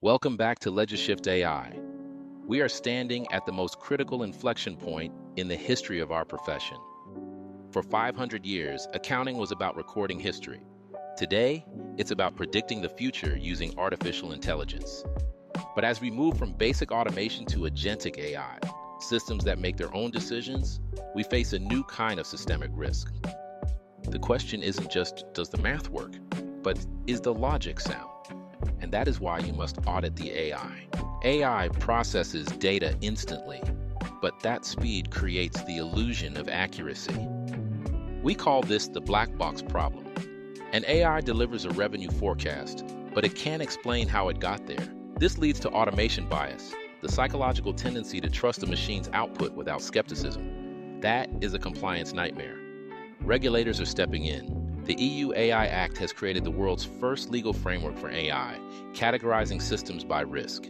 Welcome back to LegiShift AI. We are standing at the most critical inflection point in the history of our profession. For 500 years, accounting was about recording history. Today, it's about predicting the future using artificial intelligence. But as we move from basic automation to agentic AI, systems that make their own decisions, we face a new kind of systemic risk. The question isn't just, does the math work, but is the logic sound? And that is why you must audit the AI. AI processes data instantly, but that speed creates the illusion of accuracy. We call this the black box problem. An AI delivers a revenue forecast, but it can't explain how it got there. This leads to automation bias, the psychological tendency to trust a machine's output without skepticism. That is a compliance nightmare. Regulators are stepping in. The EU AI Act has created the world's first legal framework for AI, categorizing systems by risk.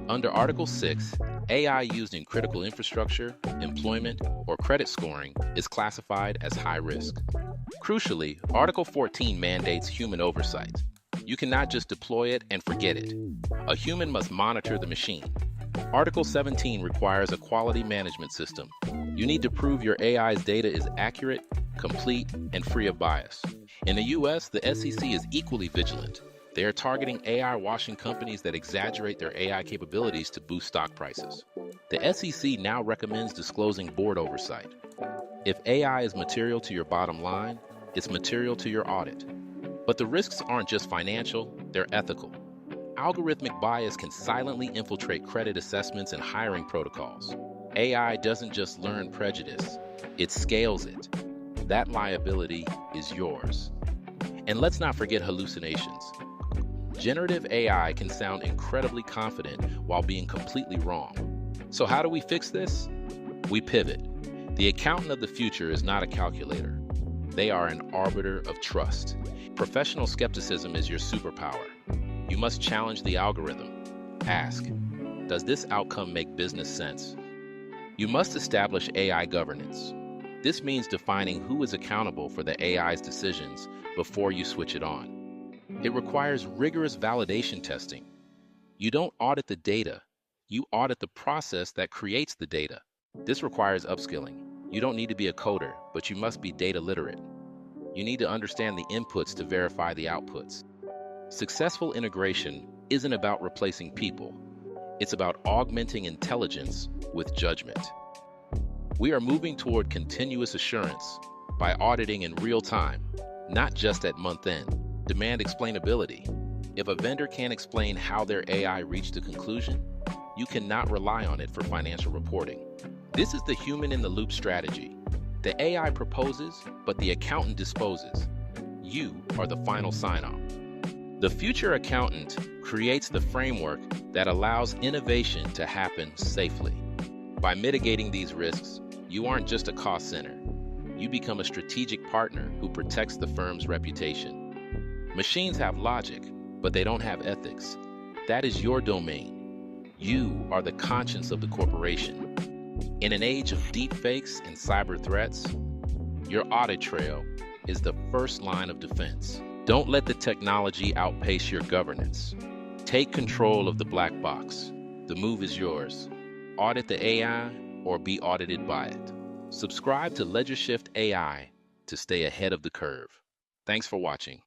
Under Article 6, AI used in critical infrastructure, employment, or credit scoring is classified as high risk. Crucially, Article 14 mandates human oversight. You cannot just deploy it and forget it. A human must monitor the machine. Article 17 requires a quality management system. You need to prove your AI's data is accurate, complete, and free of bias. In the US, the SEC is equally vigilant. They are targeting AI washing companies that exaggerate their AI capabilities to boost stock prices. The SEC now recommends disclosing board oversight. If AI is material to your bottom line, it's material to your audit. But the risks aren't just financial, they're ethical. Algorithmic bias can silently infiltrate credit assessments and hiring protocols. AI doesn't just learn prejudice, it scales it. That liability is yours. And let's not forget hallucinations. Generative AI can sound incredibly confident while being completely wrong. So how do we fix this? We pivot. The accountant of the future is not a calculator. They are an arbiter of trust. Professional skepticism is your superpower. You must challenge the algorithm. Ask, does this outcome make business sense? You must establish AI governance. This means defining who is accountable for the AI's decisions before you switch it on. It requires rigorous validation testing. You don't audit the data, you audit the process that creates the data. This requires upskilling. You don't need to be a coder, but you must be data literate. You need to understand the inputs to verify the outputs. Successful integration isn't about replacing people. It's about augmenting intelligence with judgment. We are moving toward continuous assurance by auditing in real time, not just at month end. Demand explainability. If a vendor can't explain how their AI reached a conclusion, you cannot rely on it for financial reporting. This is the human in the loop strategy. The AI proposes, but the accountant disposes. You are the final sign-off. The future accountant creates the framework that allows innovation to happen safely. By mitigating these risks, you aren't just a cost center. You become a strategic partner who protects the firm's reputation. Machines have logic, but they don't have ethics. That is your domain. You are the conscience of the corporation. In an age of deep fakes and cyber threats, your audit trail is the first line of defense. Don't let the technology outpace your governance. Take control of the black box. The move is yours. Audit the AI or be audited by it. Subscribe to LegiShift AI to stay ahead of the curve. Thanks for watching.